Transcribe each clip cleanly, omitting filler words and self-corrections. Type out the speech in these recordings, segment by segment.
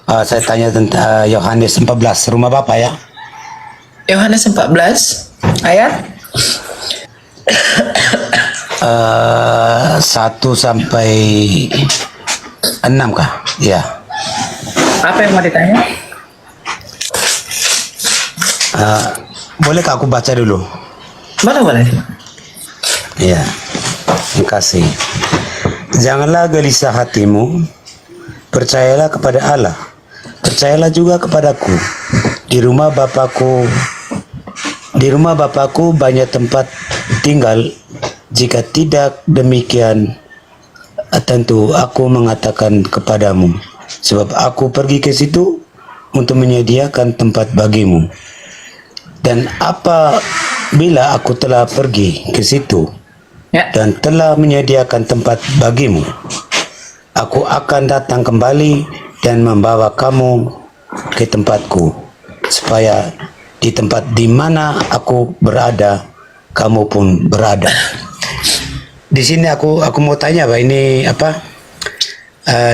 Saya tanya tentang Yohanes 14, rumah Bapak ya. Yohanes 14 ayat 1 sampai 6 kah? Ya. apa yang mau ditanya? Bolehkah aku baca dulu? Boleh. Ya. Terima kasih. Janganlah gelisah hatimu, percayalah kepada Allah, percayalah juga kepadaku. Di rumah Bapakku banyak tempat tinggal. Jika tidak demikian, tentu aku mengatakan kepadamu, sebab aku pergi ke situ untuk menyediakan tempat bagimu. Dan apabila aku telah pergi ke situ dan telah menyediakan tempat bagimu, aku akan datang kembali dan membawa kamu ke tempatku, supaya di tempat di mana aku berada, kamu pun berada. Di sini aku mau tanya, Pak, ini apa?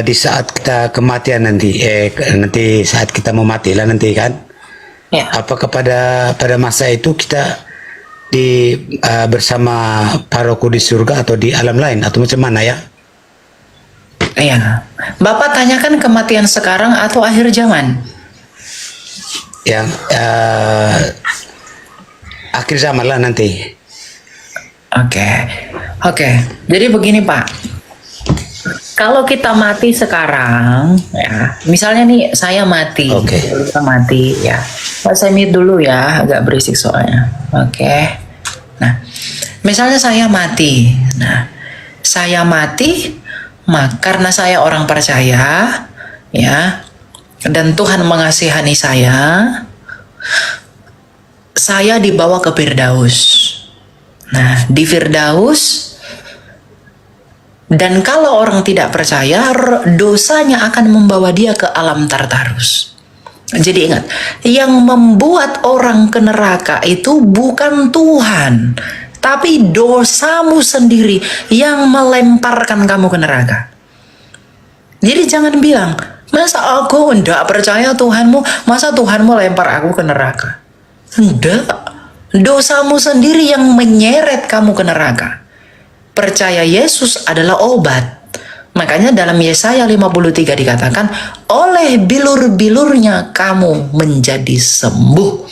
Di saat kita kematian nanti, nanti saat kita mau mati lah nanti kan? Ya. Apakah pada masa itu kita bersama paroku di surga atau di alam lain atau macam mana ya? Iya. Bapak tanyakan kematian sekarang atau akhir zaman? Yang akhir zaman lah nanti. Oke. Jadi begini Pak, kalau kita mati sekarang, ya, misalnya nih saya mati, Oke. kita mati, ya. Pak, saya mute dulu ya, agak berisik soalnya. Oke. Nah, misalnya saya mati, karena saya orang percaya, ya, dan Tuhan mengasihani saya dibawa ke Firdaus. Nah, di Firdaus, dan kalau orang tidak percaya, dosanya akan membawa dia ke alam Tartarus. Jadi ingat, yang membuat orang ke neraka itu bukan Tuhan, tapi dosamu sendiri yang melemparkan kamu ke neraka. Jadi jangan bilang, masa aku tidak percaya Tuhanmu, masa Tuhanmu lempar aku ke neraka? Tidak. Dosamu sendiri yang menyeret kamu ke neraka. Percaya Yesus adalah obat. Makanya dalam Yesaya 53 dikatakan, oleh bilur-bilurnya kamu menjadi sembuh.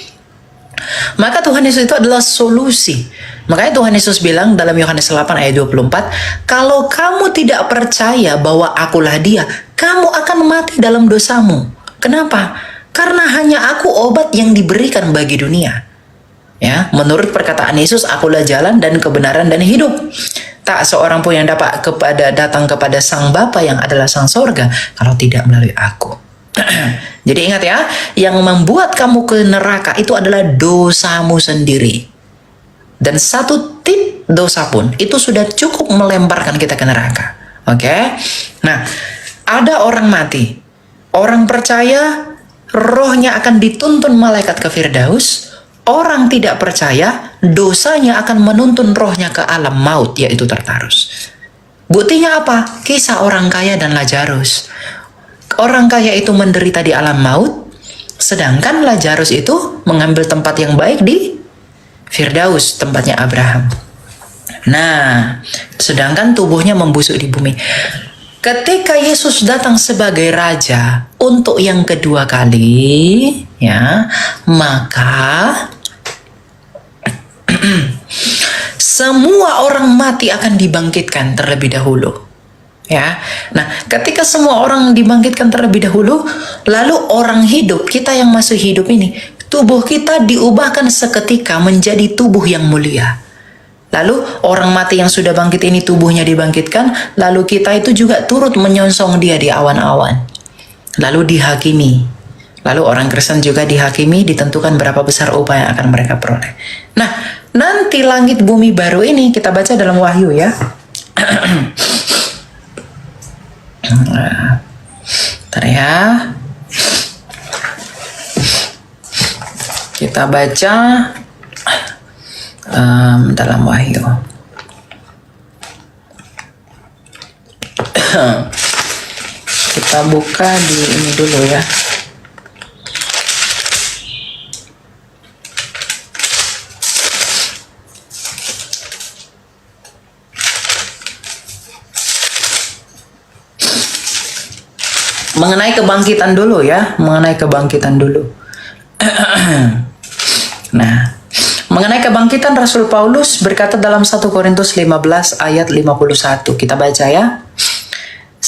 Maka Tuhan Yesus itu adalah solusi. Makanya Tuhan Yesus bilang dalam Yohanes 8 ayat 24, kalau kamu tidak percaya bahwa akulah dia, kamu akan mati dalam dosamu. Kenapa? Karena hanya aku obat yang diberikan bagi dunia. Ya, menurut perkataan Yesus, akulah jalan dan kebenaran dan hidup. Tak seorang pun yang dapat datang kepada Sang Bapa yang adalah Sang Sorga kalau tidak melalui aku. Jadi ingat ya, yang membuat kamu ke neraka itu adalah dosamu sendiri. Dan satu tip dosa pun itu sudah cukup melemparkan kita ke neraka. Oke? Nah, ada orang mati. Orang percaya rohnya akan dituntun malaikat ke Firdaus. Orang tidak percaya, dosanya akan menuntun rohnya ke alam maut, yaitu Tartarus. Buktinya apa? Kisah orang kaya dan Lazarus. Orang kaya itu menderita di alam maut, sedangkan Lazarus itu mengambil tempat yang baik di Firdaus, tempatnya Abraham. Nah, sedangkan tubuhnya membusuk di bumi. Ketika Yesus datang sebagai raja untuk yang kedua kali, ya, maka semua orang mati akan dibangkitkan terlebih dahulu. Ya. Nah, ketika semua orang dibangkitkan terlebih dahulu, lalu orang hidup, kita yang masih hidup ini, tubuh kita diubahkan seketika menjadi tubuh yang mulia. Lalu orang mati yang sudah bangkit ini tubuhnya dibangkitkan, lalu kita itu juga turut menyongsong dia di awan-awan. Lalu dihakimi. Lalu orang Kristen juga dihakimi, ditentukan berapa besar upah yang akan mereka peroleh. Nah, nanti langit bumi baru ini kita baca dalam Wahyu ya. Bentar ya. Kita baca dalam Wahyu. Kita buka di ini dulu ya. Mengenai kebangkitan dulu ya, mengenai kebangkitan dulu. Nah, mengenai kebangkitan Rasul Paulus berkata dalam 1 Korintus 15 ayat 51. Kita baca ya.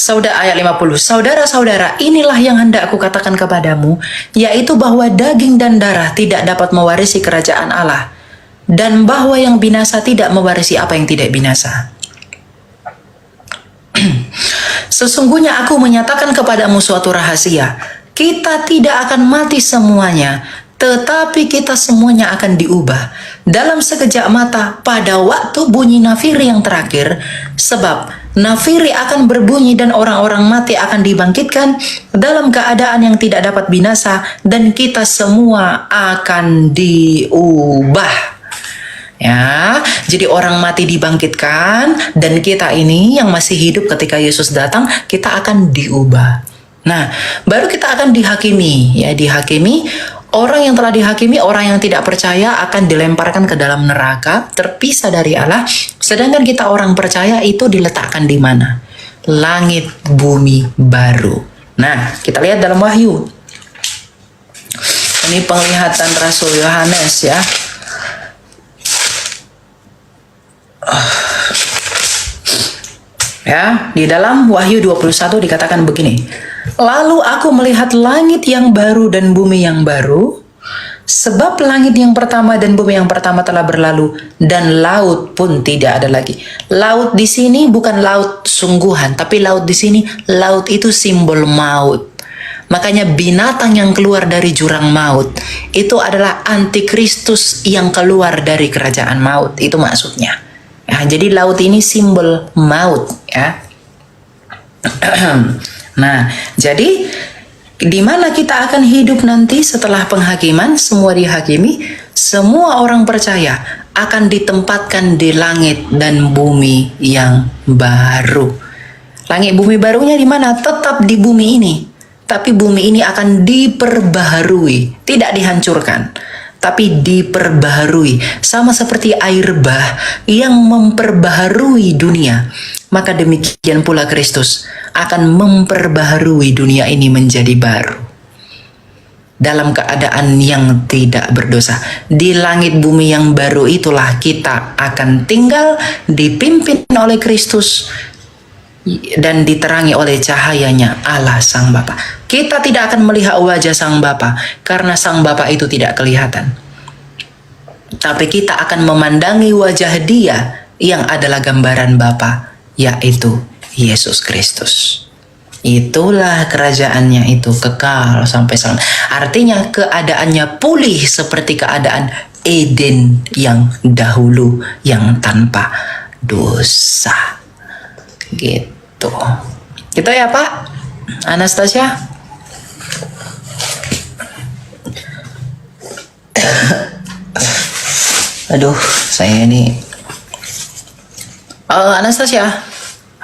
Ayat 50. Saudara-saudara, inilah yang hendak aku katakan kepadamu, yaitu bahwa daging dan darah tidak dapat mewarisi kerajaan Allah, dan bahwa yang binasa tidak mewarisi apa yang tidak binasa. Sesungguhnya aku menyatakan kepadamu suatu rahasia. Kita tidak akan mati semuanya, tetapi kita semuanya akan diubah dalam sekejap mata pada waktu bunyi nafiri yang terakhir. Sebab nafiri akan berbunyi dan orang-orang mati akan dibangkitkan dalam keadaan yang tidak dapat binasa, dan kita semua akan diubah. Ya, jadi orang mati dibangkitkan, dan kita ini yang masih hidup ketika Yesus datang, kita akan diubah. Nah, baru kita akan dihakimi, ya, dihakimi. Orang yang telah dihakimi, orang yang tidak percaya akan dilemparkan ke dalam neraka, terpisah dari Allah. Sedangkan kita orang percaya itu diletakkan di mana? Langit bumi baru. Nah, kita lihat dalam Wahyu. Ini penglihatan Rasul Yohanes ya. Ya, di dalam Wahyu 21 dikatakan begini. Lalu aku melihat langit yang baru dan bumi yang baru, sebab langit yang pertama dan bumi yang pertama telah berlalu, dan laut pun tidak ada lagi. Laut di sini bukan laut sungguhan, tapi laut di sini, laut itu simbol maut. Makanya binatang yang keluar dari jurang maut itu adalah antikristus yang keluar dari kerajaan maut. Itu maksudnya. Ya, jadi laut ini simbol maut ya. Nah, jadi di mana kita akan hidup nanti setelah penghakiman, semua dihakimi, semua orang percaya akan ditempatkan di langit dan bumi yang baru. Langit bumi barunya di mana? Tetap di bumi ini. Tapi bumi ini akan diperbaharui, tidak dihancurkan, tapi diperbaharui. Sama seperti air bah yang memperbaharui dunia. Maka demikian pula Kristus akan memperbaharui dunia ini menjadi baru. Dalam keadaan yang tidak berdosa. Di langit bumi yang baru itulah kita akan tinggal, dipimpin oleh Kristus, dan diterangi oleh cahayanya Allah Sang Bapa. Kita tidak akan melihat wajah Sang Bapa, karena Sang Bapa itu tidak kelihatan. Tapi kita akan memandangi wajah Dia yang adalah gambaran Bapa, yaitu Yesus Kristus. Itulah kerajaannya itu kekal sampai selamanya. Artinya keadaannya pulih seperti keadaan Eden yang dahulu, yang tanpa dosa. Gitu. Gitu ya Pak Anastasia. Aduh, saya ini Anastasia,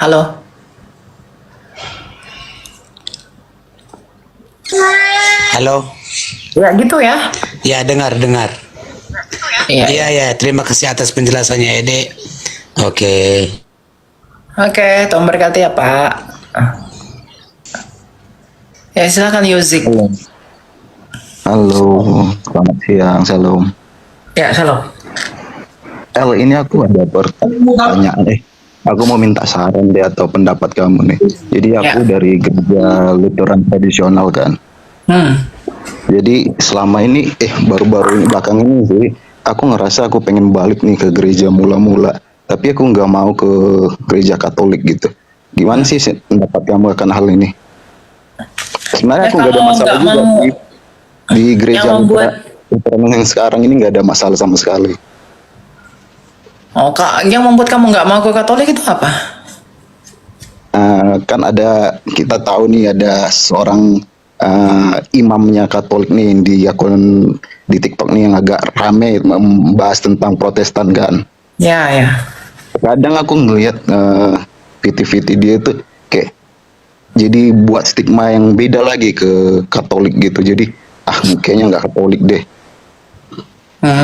halo. Halo. Ya gitu ya. Ya, dengar. Iya, terima kasih atas penjelasannya, Ede. Oke. Oke, Tuhan berkati ya Pak. Ya silakan Yuzik. Halo, selamat siang, Shalom. Ya, shalom. Ini aku ada pertanyaan. Aku mau minta saran deh atau pendapat kamu nih. Jadi aku dari gereja Lutheran tradisional kan. Jadi selama ini, baru-baru belakang ini sih, aku ngerasa aku pengen balik nih ke gereja mula-mula. Tapi aku nggak mau ke gereja Katolik gitu. Gimana sih pendapat kamu akan hal ini? Sebenarnya aku nggak ada masalah juga di gereja Lutheran yang sekarang ini, nggak ada masalah sama sekali. Oh, Kak, yang membuat kamu nggak mau ke Katolik itu apa? Kan ada, kita tahu nih ada seorang imamnya Katolik nih di akun di TikTok nih yang agak rame membahas tentang Protestan kan. Ya. Kadang aku ngelihat video-video dia itu kayak jadi buat stigma yang beda lagi ke Katolik gitu. Jadi kayaknya nggak Katolik deh.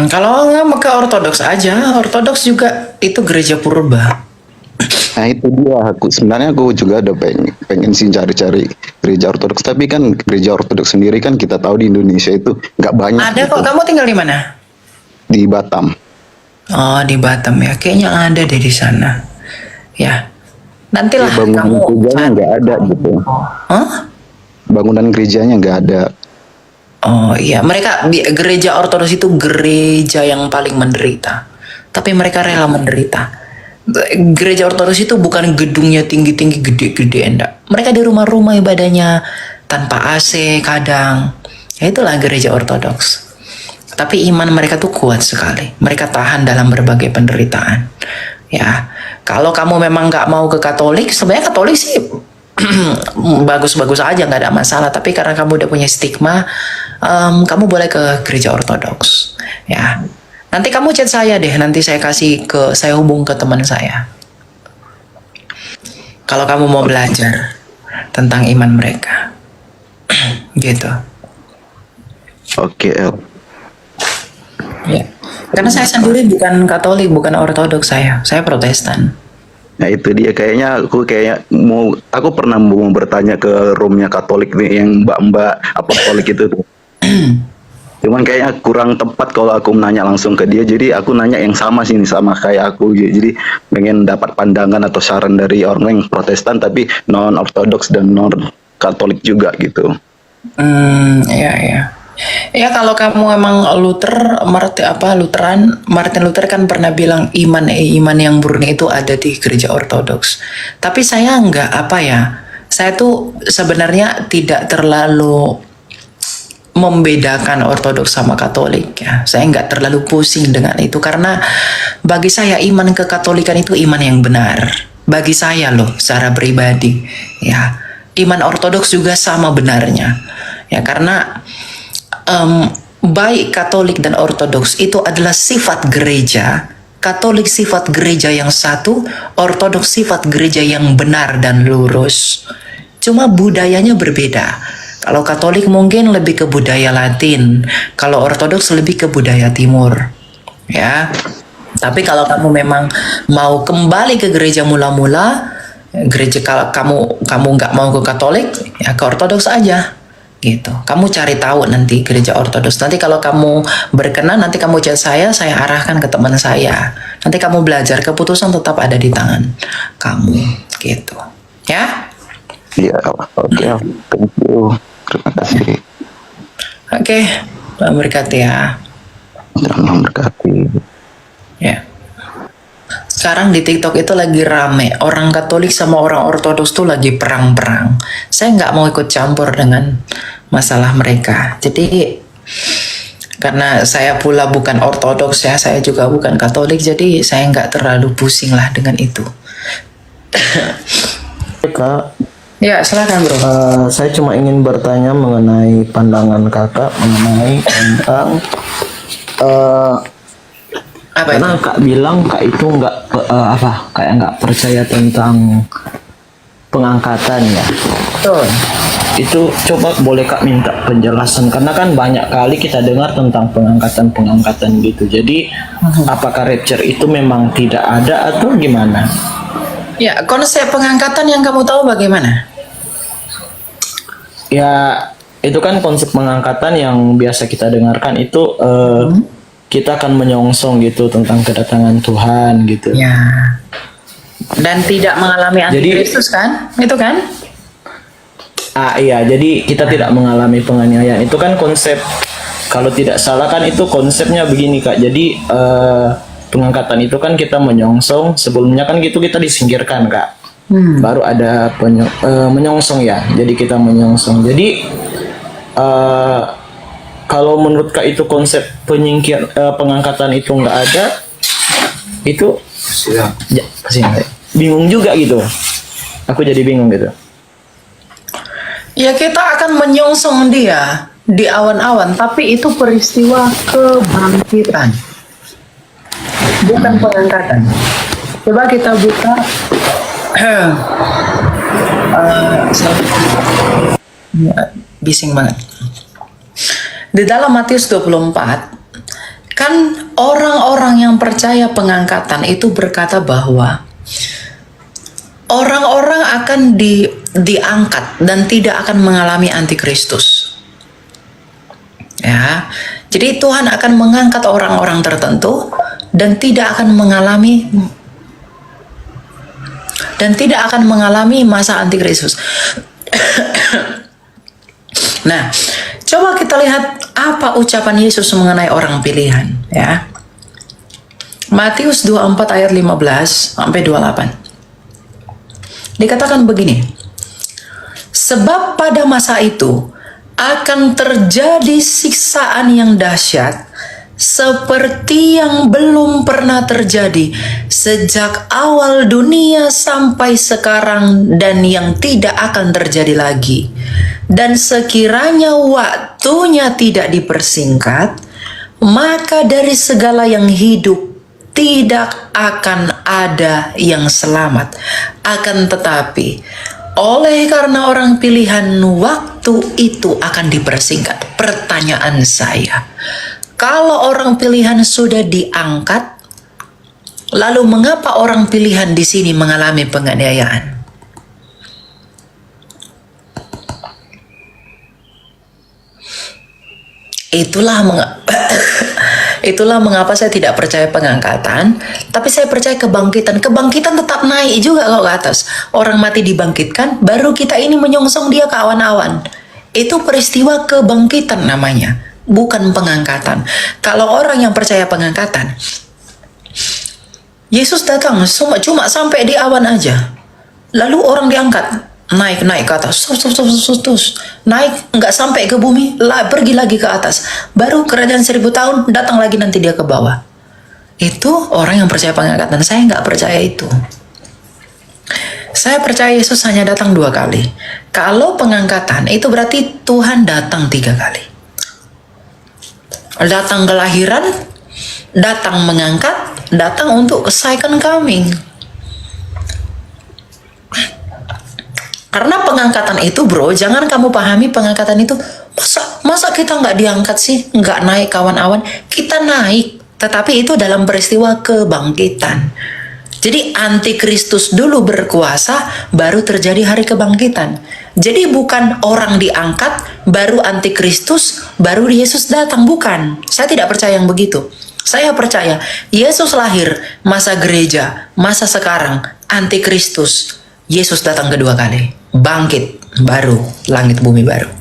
Kalau nggak ke Ortodoks aja, Ortodoks juga itu gereja purba. Nah itu dia, sebenarnya aku juga ada pengen sih cari-cari gereja Ortodoks, tapi kan gereja Ortodoks sendiri kan kita tahu di Indonesia itu nggak banyak. Ada gitu. kok, kamu tinggal di mana? Di Batam. Oh, di Batam ya, kayaknya ada deh di sana. Ya, nantilah Ya, bangunan kamu. gerejanya nggak ada gitu. Hah? Bangunan gerejanya nggak ada. Oh iya, mereka gereja Ortodoks itu gereja yang paling menderita, tapi mereka rela menderita. Gereja Ortodoks itu bukan gedungnya tinggi-tinggi, gede-gede, enggak. Mereka di rumah-rumah ibadahnya tanpa AC kadang. Ya itulah gereja Ortodoks. Tapi iman mereka tuh kuat sekali. Mereka tahan dalam berbagai penderitaan. Ya, kalau kamu memang nggak mau ke Katolik, sebenarnya Katolik sih bagus-bagus aja, nggak ada masalah. Tapi karena kamu udah punya stigma, kamu boleh ke gereja Ortodoks. Ya. Nanti kamu chat saya deh, nanti saya hubung ke teman saya. Kalau kamu mau belajar tentang iman mereka. Gitu. Oke, El. Ya. Karena saya sendiri bukan Katolik, bukan Ortodoks saya Protestan. Nah itu dia, aku pernah mau bertanya ke roomnya Katolik nih, yang mbak-mbak Apostolik itu tuh. Cuman kayaknya kurang tepat kalau aku nanya langsung ke dia, jadi aku nanya yang sama kayak aku, jadi pengen dapat pandangan atau saran dari orang yang Protestan tapi non Ortodoks dan non Katolik juga gitu. Iya. Ya kalau kamu emang Martin Luther kan pernah bilang iman yang murni itu ada di gereja Ortodoks. Tapi saya saya tuh sebenarnya tidak terlalu membedakan Ortodoks sama Katolik ya. Saya nggak terlalu pusing dengan itu karena bagi saya iman kekatolikan itu iman yang benar. Bagi saya loh secara pribadi ya. Iman Ortodoks juga sama benarnya. Ya karena baik Katolik dan Ortodoks itu adalah sifat gereja. Katolik sifat gereja yang satu, Ortodoks sifat gereja yang benar dan lurus. Cuma budayanya berbeda. Kalau Katolik mungkin lebih ke budaya Latin, kalau Ortodoks lebih ke budaya Timur, ya. Tapi kalau kamu memang mau kembali ke gereja mula-mula, kalau kamu nggak mau ke Katolik, ya ke Ortodoks aja, gitu. Kamu cari tahu nanti gereja Ortodoks. Nanti kalau kamu berkenan, nanti kamu chat saya arahkan ke teman saya. Nanti kamu belajar, keputusan tetap ada di tangan kamu, gitu, ya. Iya, oke, thank you. Terima kasih. Oke, Tuhan berkati ya. Tuhan berkati. Ya. Sekarang di TikTok itu lagi rame. Orang Katolik sama orang Ortodoks tuh lagi perang-perang. Saya nggak mau ikut campur dengan masalah mereka. Jadi karena saya pula bukan Ortodoks ya, saya juga bukan Katolik. Jadi saya nggak terlalu pusing lah dengan itu. Kak, Ya, silakan bro. saya cuma ingin bertanya mengenai pandangan kakak mengenai tentang Apa karena itu? kak bilang kak itu kayak nggak percaya tentang pengangkatan ya. Betul. Itu coba boleh kak minta penjelasan karena kan banyak kali kita dengar tentang pengangkatan gitu. Jadi apakah rapture itu memang tidak ada atau gimana? Ya, konsep pengangkatan yang kamu tahu bagaimana? Ya, itu kan konsep pengangkatan yang biasa kita dengarkan itu kita akan menyongsong gitu tentang kedatangan Tuhan gitu. Ya. Dan tidak mengalami antikristus kan? Itu kan? Iya, jadi kita tidak mengalami penganiayaan. Itu kan konsep, kalau tidak salah kan itu konsepnya begini Kak. Jadi pengangkatan itu kan kita menyongsong, sebelumnya kan gitu kita disingkirkan Kak. Baru ada menyongsong ya. Jadi kita menyongsong. Jadi kalau menurut Kak itu konsep pengangkatan itu nggak ada, itu bingung juga gitu. Aku jadi bingung gitu. Ya kita akan menyongsong dia di awan-awan, tapi itu peristiwa kebangkitan, bukan pengangkatan. Coba kita buka Bising banget. Di dalam Matius 24, kan orang-orang yang percaya pengangkatan itu berkata bahwa orang-orang akan diangkat dan tidak akan mengalami antikristus. Ya, jadi Tuhan akan mengangkat orang-orang tertentu dan tidak akan mengalami masa antikristus. Nah, coba kita lihat apa ucapan Yesus mengenai orang pilihan, ya. Matius 24 ayat 15 sampai 28. Dikatakan begini. Sebab pada masa itu akan terjadi siksaan yang dahsyat seperti yang belum pernah terjadi sejak awal dunia sampai sekarang dan yang tidak akan terjadi lagi. Dan sekiranya waktunya tidak dipersingkat, maka dari segala yang hidup tidak akan ada yang selamat. Akan tetapi, oleh karena orang pilihan, waktu itu akan dipersingkat. Pertanyaan saya, kalau orang pilihan sudah diangkat, lalu mengapa orang pilihan di sini mengalami penganiayaan? Itulah mengapa saya tidak percaya pengangkatan, tapi saya percaya kebangkitan. Kebangkitan tetap naik juga kalau ke atas. Orang mati dibangkitkan, baru kita ini menyongsong dia ke awan-awan. Itu peristiwa kebangkitan namanya, bukan pengangkatan. Kalau orang yang percaya pengangkatan, Yesus datang cuma sampai di awan aja, lalu orang diangkat. Naik ke atas, terus naik nggak sampai ke bumi, pergi lagi ke atas, baru kerajaan 1000 tahun datang lagi nanti dia ke bawah. Itu orang yang percaya pengangkatan. Saya nggak percaya itu. Saya percaya Yesus hanya datang 2 kali. Kalau pengangkatan itu berarti Tuhan datang 3 kali. Datang kelahiran, datang mengangkat, datang untuk second coming. Karena pengangkatan itu, bro, jangan kamu pahami pengangkatan itu, masa kita nggak diangkat sih, nggak naik kawan-awan, kita naik, tetapi itu dalam peristiwa kebangkitan. Jadi antikristus dulu berkuasa, baru terjadi hari kebangkitan. Jadi bukan orang diangkat, baru antikristus, baru Yesus datang, bukan. Saya tidak percaya yang begitu. Saya percaya Yesus lahir, masa gereja, masa sekarang, antikristus, Yesus datang kedua kali, bangkit, baru langit bumi baru.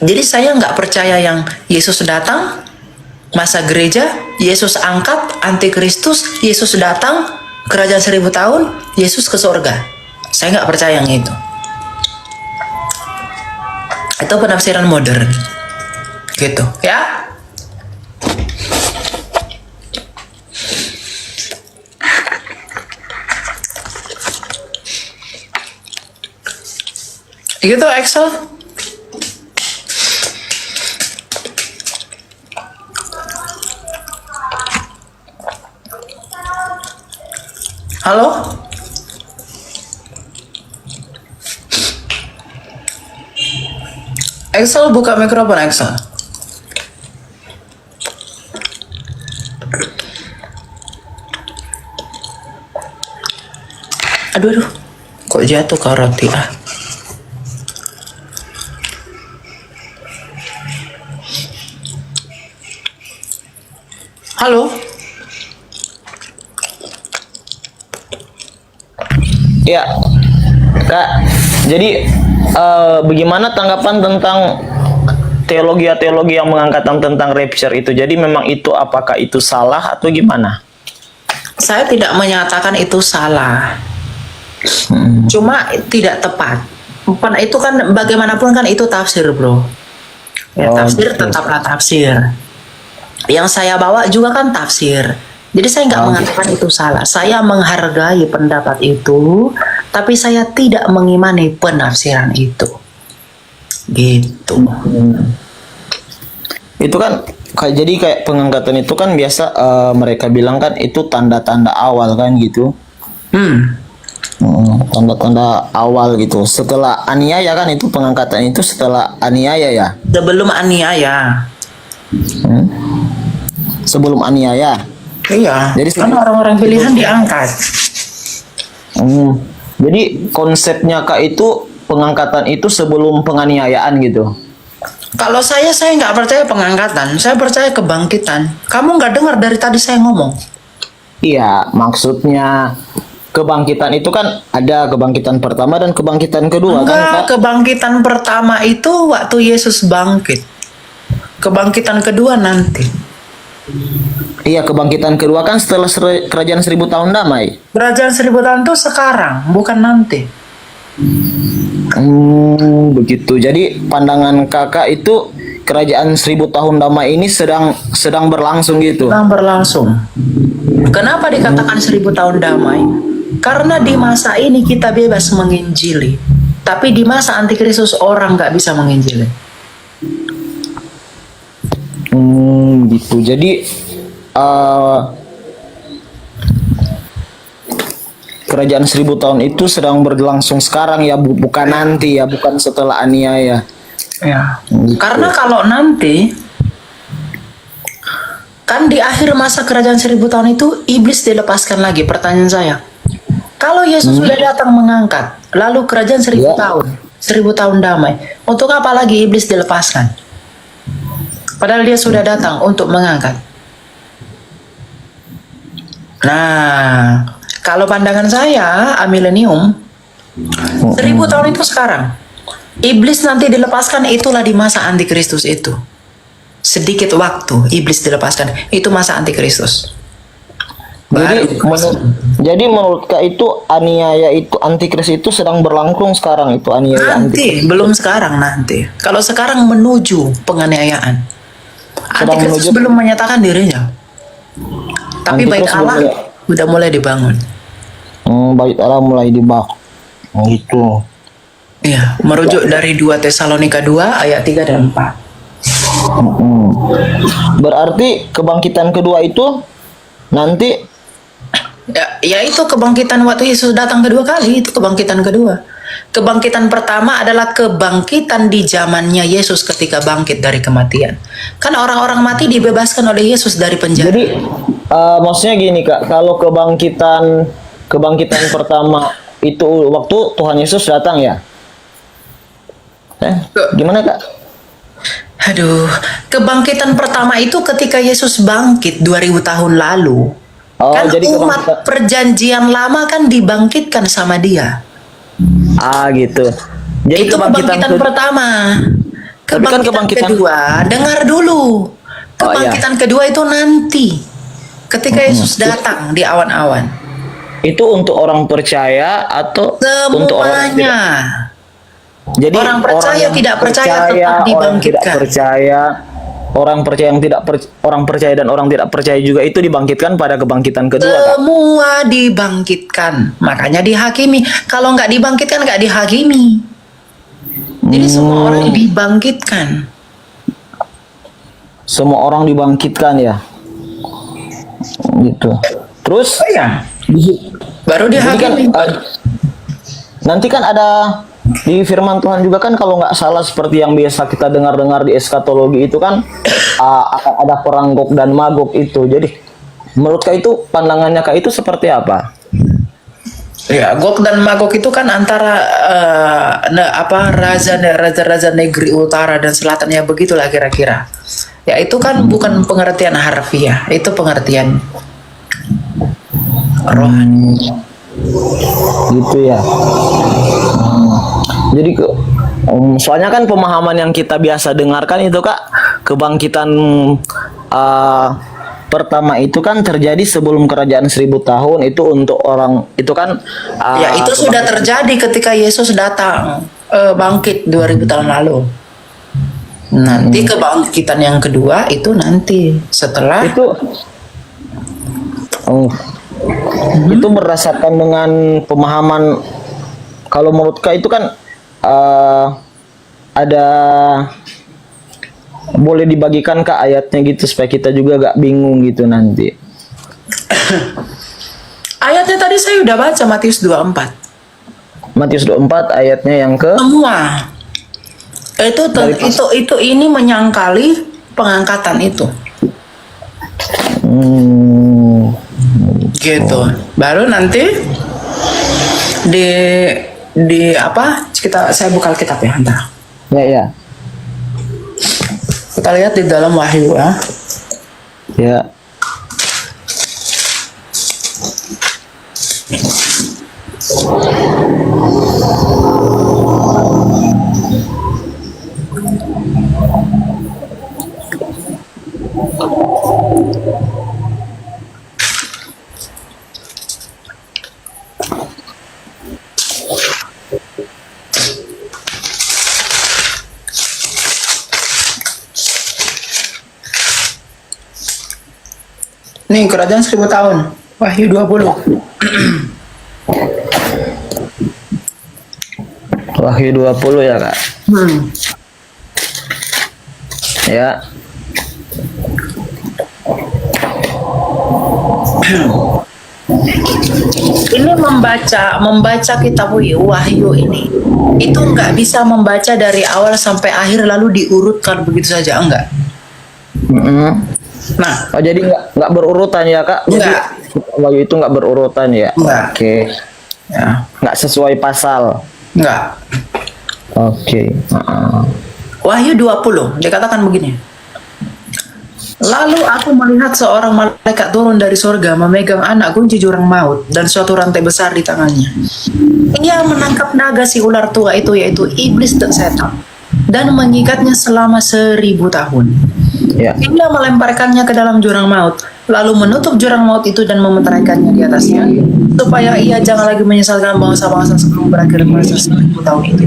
Jadi saya nggak percaya yang Yesus datang, masa gereja, Yesus angkat, antikristus, Yesus datang, kerajaan 1000 tahun, Yesus ke surga. Saya nggak percaya yang itu. Itu penafsiran modern, gitu, ya. Gitu, Excel. Halo? Excel, buka mikrofon, Excel. Aduh, kok jatuh ke roti ah. Halo? Ya, Kak. Jadi bagaimana tanggapan tentang teologi yang mengangkatkan tentang rapture itu? Jadi memang itu, apakah itu salah atau gimana? Saya tidak menyatakan itu salah. Cuma tidak tepat. Itu kan bagaimanapun kan itu tafsir, bro. Ya, tafsir gitu. Tetaplah tafsir. Yang saya bawa juga kan tafsir. Jadi saya nggak mengatakan itu salah. Saya menghargai pendapat itu, tapi saya tidak mengimani penafsiran itu. Gitu. Itu kan jadi kayak pengangkatan itu kan biasa mereka bilang kan itu tanda-tanda awal kan gitu. Tanda-tanda awal gitu. Setelah aniaya kan itu pengangkatan itu setelah aniaya ya. Sebelum aniaya. Sebelum aniaya. Iya. Jadi Kan orang-orang pilihan diangkat. Jadi konsepnya Kak itu pengangkatan itu sebelum penganiayaan gitu. Kalau saya nggak percaya pengangkatan, saya percaya kebangkitan. Kamu nggak dengar dari tadi saya ngomong? Iya, maksudnya kebangkitan itu kan ada kebangkitan pertama dan kebangkitan kedua kan Enggak, Kak? kebangkitan pertama itu waktu Yesus bangkit. Kebangkitan kedua nanti. Iya, kebangkitan kedua kan setelah kerajaan 1000 tahun damai. Kerajaan 1000 tahun itu sekarang, bukan nanti. Begitu. Jadi pandangan Kakak itu kerajaan 1000 tahun damai ini sedang berlangsung gitu. Sedang berlangsung. Kenapa dikatakan 1000 tahun damai? Karena di masa ini kita bebas menginjili. Tapi di masa antikristus orang nggak bisa menginjili. Gitu. Jadi kerajaan 1000 tahun itu sedang berlangsung sekarang ya, bukan nanti ya, bukan setelah aniaya. Ya. Gitu. Karena kalau nanti kan di akhir masa kerajaan 1000 tahun itu iblis dilepaskan lagi. Pertanyaan saya, kalau Yesus sudah datang mengangkat, lalu kerajaan 1000 tahun, 1000 tahun damai, untuk apa lagi iblis dilepaskan? Padahal dia sudah datang untuk mengangkat. Nah, kalau pandangan saya, amilenium, 1000 tahun itu sekarang. Iblis nanti dilepaskan, itulah di masa antikristus itu. Sedikit waktu iblis dilepaskan, itu masa antikristus. Jadi menurut Kak itu aniaya itu antikris itu sedang berlangsung sekarang itu aniaya antikris. Nanti, belum sekarang nanti. Kalau sekarang menuju penganiayaan. Antikristus belum menyatakan dirinya. Tapi bait Allah udah mulai dibangun. Bait Allah mulai dibangun. Gitu. Iya, merujuk dari 2 Tesalonika 2 ayat 3 dan 4. Berarti kebangkitan kedua itu nanti Ya itu kebangkitan waktu Yesus datang kedua kali, itu kebangkitan kedua. Kebangkitan pertama adalah kebangkitan di zamannya Yesus ketika bangkit dari kematian. Kan orang-orang mati dibebaskan oleh Yesus dari penjara. jadi maksudnya gini Kak, kalau kebangkitan pertama itu waktu Tuhan Yesus datang ya. Gimana Kak? Aduh, kebangkitan pertama itu ketika Yesus bangkit 2000 tahun lalu. Kan jadi umat perjanjian lama kan dibangkitkan sama dia. Gitu. Jadi Itu kebangkitan pertama. Kebangkitan kedua, dengar dulu. Kebangkitan kedua itu nanti. Ketika Yesus datang di awan-awan. Itu untuk orang percaya atau Semuanya. untuk orang tidak? Jadi orang percaya tidak percaya tetap dibangkitkan. Orang percaya dan orang tidak percaya juga itu dibangkitkan pada kebangkitan kedua Kak. Semua dibangkitkan. Makanya dihakimi. Kalau nggak dibangkitkan nggak dihakimi. Jadi semua orang dibangkitkan. Semua orang dibangkitkan ya. Gitu. Terus Baru dihakimi. Nanti kan ada di firman Tuhan juga kan kalau nggak salah seperti yang biasa kita dengar-dengar di eskatologi itu kan akan ada perang Gog dan Magog itu. Jadi menurut Kak itu pandangannya Kak itu seperti apa? Ya, Gog dan Magog itu kan antara raja-raja negeri utara dan selatan ya begitulah kira-kira. Ya itu kan bukan pengertian harfiah, itu pengertian rohani. Gitu ya. Jadi soalnya kan pemahaman yang kita biasa dengarkan itu Kak, kebangkitan pertama itu kan terjadi sebelum kerajaan 1000 tahun itu untuk orang itu kan ya itu sudah terjadi ketika Yesus datang bangkit 2000 tahun lalu. Nanti kebangkitan yang kedua itu nanti setelah itu itu berdasarkan dengan pemahaman kalau menurut Kak itu kan ada boleh dibagikan ke ayatnya gitu supaya kita juga gak bingung gitu nanti. ayatnya tadi saya udah baca Matius 24. Matius 24 ayatnya yang ke Semua. Itu ini menyangkali pengangkatan itu. Gitu. Baru nanti di apa? Saya buka Alkitab ya, bentar. ya. Kita lihat di dalam Wahyu ya. Ya. Nih, kerajaan 1000 tahun. Wahyu 20. Wahyu 20 ya, Kak. Ya. Ini membaca kitab Wahyu ini. Itu nggak bisa membaca dari awal sampai akhir lalu diurutkan begitu saja, enggak. Nah, Oh, jadi nggak berurutan ya, Kak? Nggak. Jadi Wahyu itu nggak berurutan ya? Nggak. Oke. ya, Nggak sesuai pasal. enggak. Oke. Wahyu 20 dikatakan begini. Lalu aku melihat seorang malaikat turun dari surga memegang anak kunci jurang maut dan suatu rantai besar di tangannya. Ia menangkap naga si ular tua itu, yaitu iblis dan setan, dan mengikatnya selama 1000 tahun. Ya. Ia melemparkannya ke dalam jurang maut, lalu menutup jurang maut itu dan memeteraikannya di atasnya, supaya ia jangan lagi menyesalkan bangsa-bangsa sebelum berakhir masa 1000 tahun itu.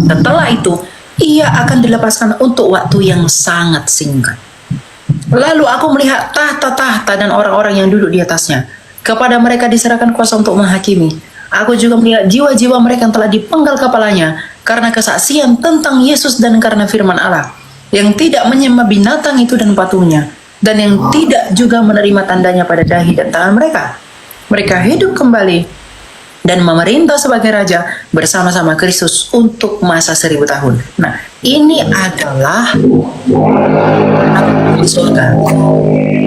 Setelah itu, ia akan dilepaskan untuk waktu yang sangat singkat. Lalu aku melihat tahta-tahta dan orang-orang yang duduk di atasnya. Kepada mereka diserahkan kuasa untuk menghakimi. Aku juga melihat jiwa-jiwa mereka yang telah dipenggal kepalanya karena kesaksian tentang Yesus dan karena firman Allah, yang tidak menyembah binatang itu dan patungnya, dan yang tidak juga menerima tandanya pada dahi dan tangan mereka. Mereka hidup kembali dan memerintah sebagai raja bersama-sama Kristus untuk masa 1000 tahun. Nah, ini adalah di surga.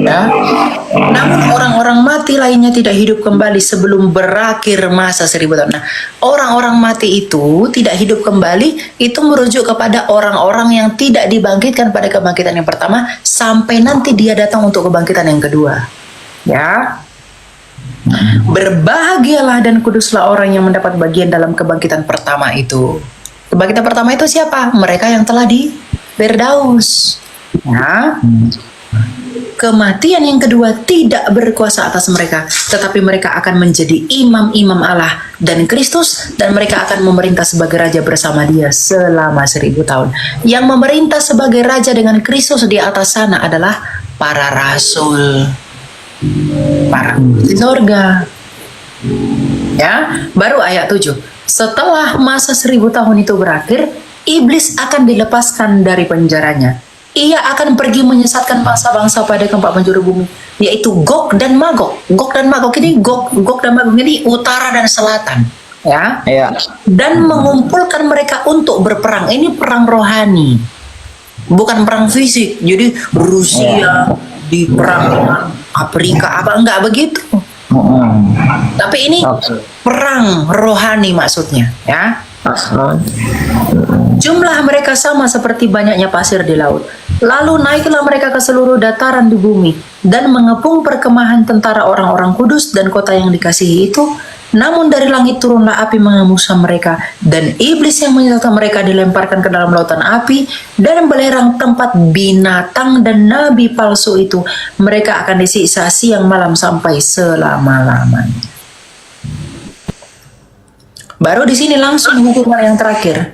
Ya. Namun orang-orang mati lainnya tidak hidup kembali sebelum berakhir masa 1000 tahun. Nah, orang-orang mati itu tidak hidup kembali, itu merujuk kepada orang-orang yang tidak dibangkitkan pada kebangkitan yang pertama sampai nanti dia datang untuk kebangkitan yang kedua. Ya. Berbahagialah dan kuduslah orang yang mendapat bagian dalam kebangkitan pertama itu. Kebangkitan pertama itu siapa? Mereka yang telah di Firdaus. Ya. Kematian yang kedua tidak berkuasa atas mereka, tetapi mereka akan menjadi imam-imam Allah dan Kristus, dan mereka akan memerintah sebagai raja bersama Dia selama 1000 tahun. Yang memerintah sebagai raja dengan Kristus di atas sana adalah para rasul, para di surga. Ya, baru ayat 7. Setelah masa 1000 tahun itu berakhir, iblis akan dilepaskan dari penjaranya. Ia akan pergi menyesatkan bangsa-bangsa pada keempat penjuru bumi, yaitu Gog dan Magog. Gog dan Magog dan Magog ini utara dan selatan, ya. Ya. Dan mengumpulkan mereka untuk berperang. Ini perang rohani, bukan perang fisik. Jadi Rusia di perang dengan Afrika apa enggak begitu. Tapi ini perang rohani maksudnya, ya. Jumlah mereka sama seperti banyaknya pasir di laut. Lalu naiklah mereka ke seluruh dataran di bumi dan mengepung perkemahan tentara orang-orang kudus dan kota yang dikasihi itu. Namun dari langit turunlah api menghanguskan mereka, dan iblis yang menyesatkan mereka dilemparkan ke dalam lautan api dan belerang tempat binatang dan nabi palsu itu. Mereka akan disiksa siang malam sampai selama-lamanya. Baru di sini langsung hukuman yang terakhir.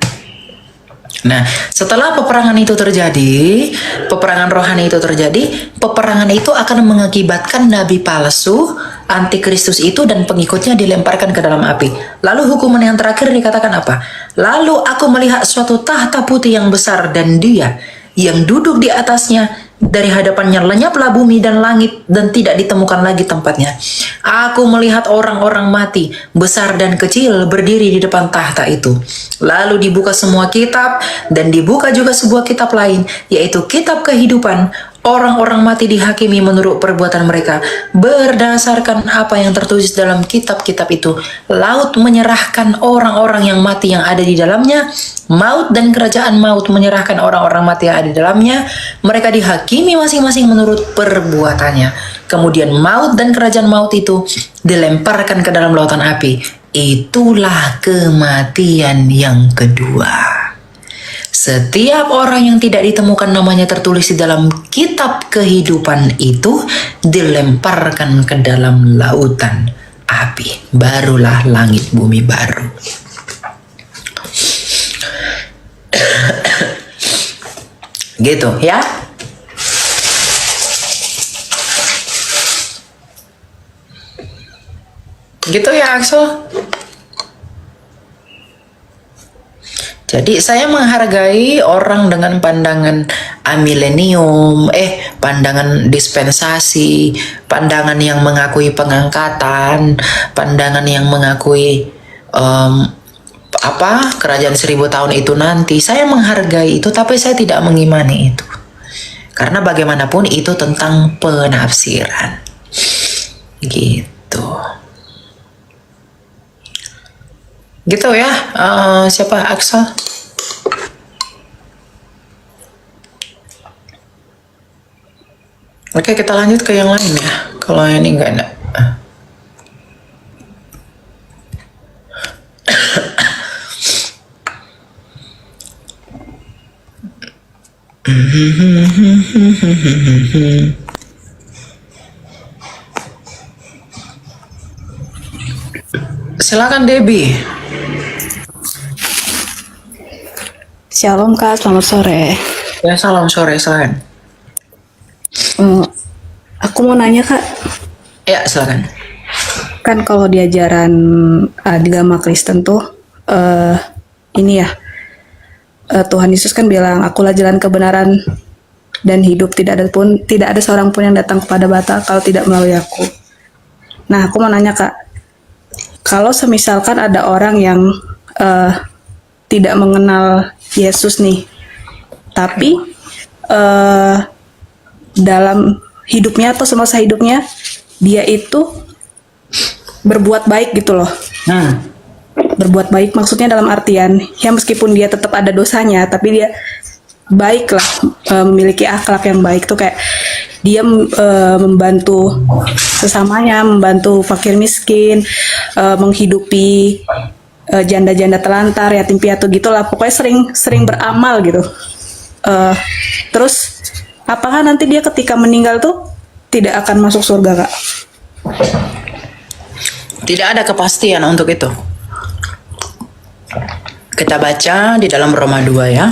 Nah, setelah peperangan itu terjadi, peperangan rohani itu terjadi, peperangan itu akan mengakibatkan nabi palsu, antikristus itu dan pengikutnya dilemparkan ke dalam api. Lalu hukuman yang terakhir dikatakan apa? Lalu aku melihat suatu tahta putih yang besar dan Dia yang duduk di atasnya Dari hadapannya lenyaplah bumi dan langit dan tidak ditemukan lagi tempatnya. Aku melihat orang-orang mati, besar dan kecil, berdiri di depan tahta itu. Lalu dibuka semua kitab dan dibuka juga sebuah kitab lain, yaitu kitab kehidupan. Orang-orang mati dihakimi menurut perbuatan mereka berdasarkan apa yang tertulis dalam kitab-kitab itu. Laut menyerahkan orang-orang yang mati yang ada di dalamnya. Maut dan kerajaan maut menyerahkan orang-orang mati yang ada di dalamnya. Mereka dihakimi masing-masing menurut perbuatannya. Kemudian maut dan kerajaan maut itu dilemparkan ke dalam lautan api. Itulah kematian yang kedua. Setiap orang yang tidak ditemukan namanya tertulis di dalam kitab kehidupan itu dilemparkan ke dalam lautan api. Barulah langit bumi baru. Gitu ya. Gitu ya Axel. Jadi saya menghargai orang dengan pandangan amilenium, pandangan dispensasi, pandangan yang mengakui pengangkatan, pandangan yang mengakui kerajaan 1000 tahun itu nanti. Saya menghargai itu, tapi saya tidak mengimani itu. Karena bagaimanapun itu tentang penafsiran. Gitu. Gitu ya, siapa Axel? Oke, kita lanjut ke yang lain ya. Kalau ini enggak ada. Silakan Debbie. Shalom Kak, selamat sore. Ya, salam sore, silakan. Aku mau nanya Kak. Ya, silakan. Kan kalau di ajaran agama Kristen tuh Tuhan Yesus kan bilang, akulah jalan kebenaran dan hidup, tidak ada seorang pun yang datang kepada Bapa kalau tidak melalui aku. Nah, aku mau nanya Kak, kalau semisalkan ada orang yang tidak mengenal Yesus nih, tapi dalam hidupnya atau semasa hidupnya dia itu berbuat baik gitu loh. Berbuat baik maksudnya dalam artian ya meskipun dia tetap ada dosanya, tapi dia baik lah, memiliki akhlak yang baik tuh, kayak dia membantu sesamanya, membantu fakir miskin, menghidupi janda-janda telantar, yatim piatu gitulah, pokoknya sering beramal gitu. Terus apakah nanti dia ketika meninggal tuh tidak akan masuk surga Kak? Tidak ada kepastian untuk itu. Kita baca di dalam Roma 2 ya.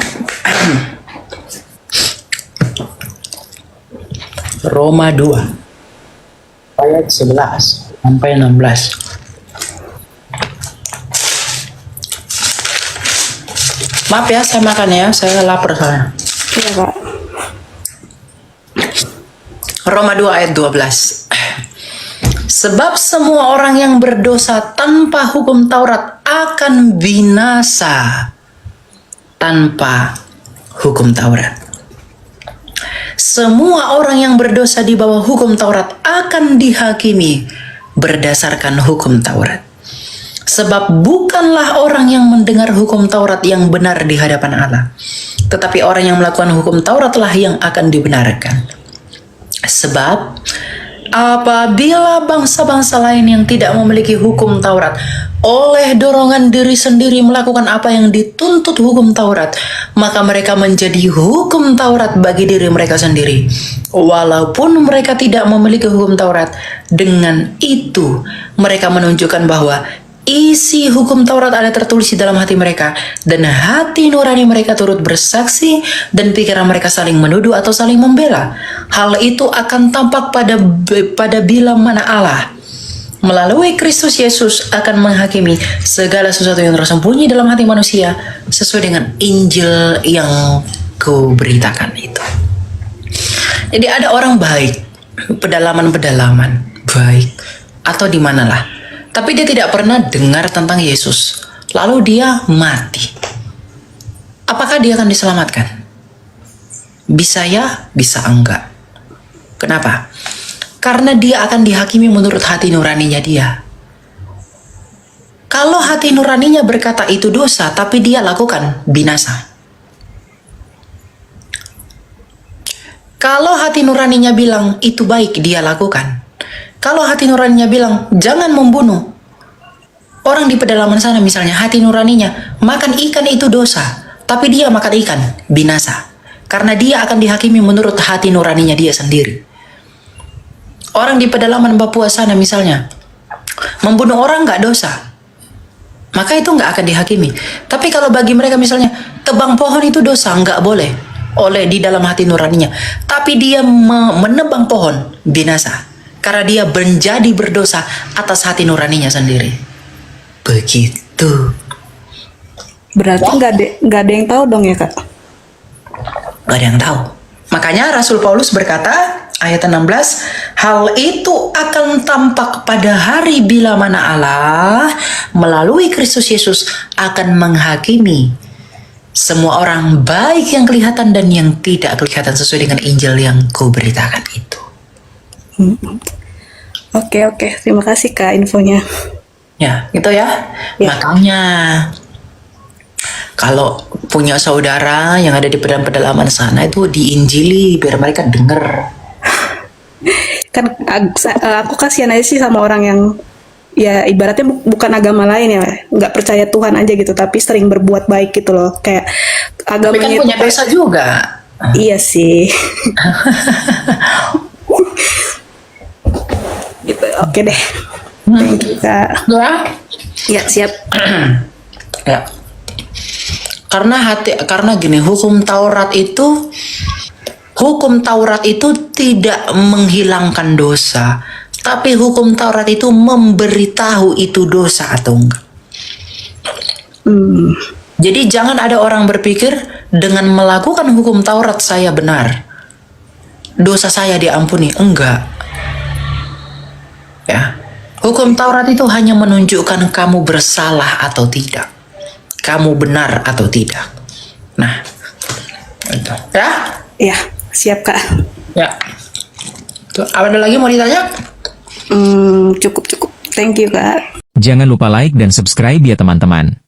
Roma 2 ayat 11 sampai 16. Maaf ya, saya makan ya, saya lapar soalnya. Iya Kak. Roma 2 ayat 12. Sebab semua orang yang berdosa tanpa hukum Taurat akan binasa tanpa hukum Taurat. Semua orang yang berdosa di bawah hukum Taurat akan dihakimi berdasarkan hukum Taurat. Sebab bukanlah orang yang mendengar hukum Taurat yang benar di hadapan Allah, tetapi orang yang melakukan hukum Tauratlah yang akan dibenarkan. Sebab apabila bangsa-bangsa lain yang tidak memiliki hukum Taurat oleh dorongan diri sendiri melakukan apa yang dituntut hukum Taurat, maka mereka menjadi hukum Taurat bagi diri mereka sendiri. Walaupun mereka tidak memiliki hukum Taurat, dengan itu mereka menunjukkan bahwa isi hukum Taurat ada tertulis di dalam hati mereka, dan hati nurani mereka turut bersaksi, dan pikiran mereka saling menuduh atau saling membela. Hal itu akan tampak pada bila mana Allah melalui Kristus Yesus akan menghakimi segala sesuatu yang tersembunyi dalam hati manusia sesuai dengan Injil yang kuberitakan itu. Jadi ada orang baik, pedalaman-pedalaman baik, atau di manalah, tapi dia tidak pernah dengar tentang Yesus, lalu dia mati. Apakah dia akan diselamatkan? Bisa ya, bisa enggak. Kenapa? Karena dia akan dihakimi menurut hati nuraninya dia. Kalau hati nuraninya berkata itu dosa, tapi dia lakukan, binasa. Kalau hati nuraninya bilang itu baik, dia lakukan. Kalau hati nuraninya bilang jangan membunuh, orang di pedalaman sana misalnya, hati nuraninya makan ikan itu dosa, tapi dia makan ikan, binasa. Karena dia akan dihakimi menurut hati nuraninya dia sendiri. Orang di pedalaman Papua sana misalnya, membunuh orang nggak dosa, maka itu nggak akan dihakimi. Tapi kalau bagi mereka misalnya, tebang pohon itu dosa, nggak boleh oleh di dalam hati nuraninya. Tapi dia menebang pohon, binasa. Karena dia menjadi berdosa atas hati nuraninya sendiri. Begitu. Berarti nggak ada yang tahu dong ya Kak? Gak ada yang tahu. Makanya Rasul Paulus berkata, ayat 16, hal itu akan tampak pada hari bila mana Allah melalui Kristus Yesus akan menghakimi semua orang, baik yang kelihatan dan yang tidak kelihatan, sesuai dengan Injil yang kuberitakan itu. Oke, terima kasih Kak infonya. Ya, gitu ya. Ya. Makanya kalau punya saudara yang ada di pedalaman sana itu diinjili biar mereka denger. Kan aku kasihan aja sih sama orang yang ya ibaratnya bukan agama lain ya, nggak percaya Tuhan aja gitu, tapi sering berbuat baik gitu loh, kayak Tapi kan agamanya punya dosa juga. Iya sih. Gitu. Oke deh. Thank you Kak. Ya. Ya siap. Ya. Karena gini, hukum Taurat itu tidak menghilangkan dosa, tapi hukum Taurat itu memberitahu itu dosa atau enggak. Jadi jangan ada orang berpikir dengan melakukan hukum Taurat saya benar, dosa saya diampuni. Enggak. Ya. Hukum Taurat itu hanya menunjukkan kamu bersalah atau tidak, kamu benar atau tidak. Nah, itu. Ya? Ya, siap Kak. Ya. Tuh, ada lagi mau ditanya? Cukup. Thank you Kak. Jangan lupa like dan subscribe ya teman-teman.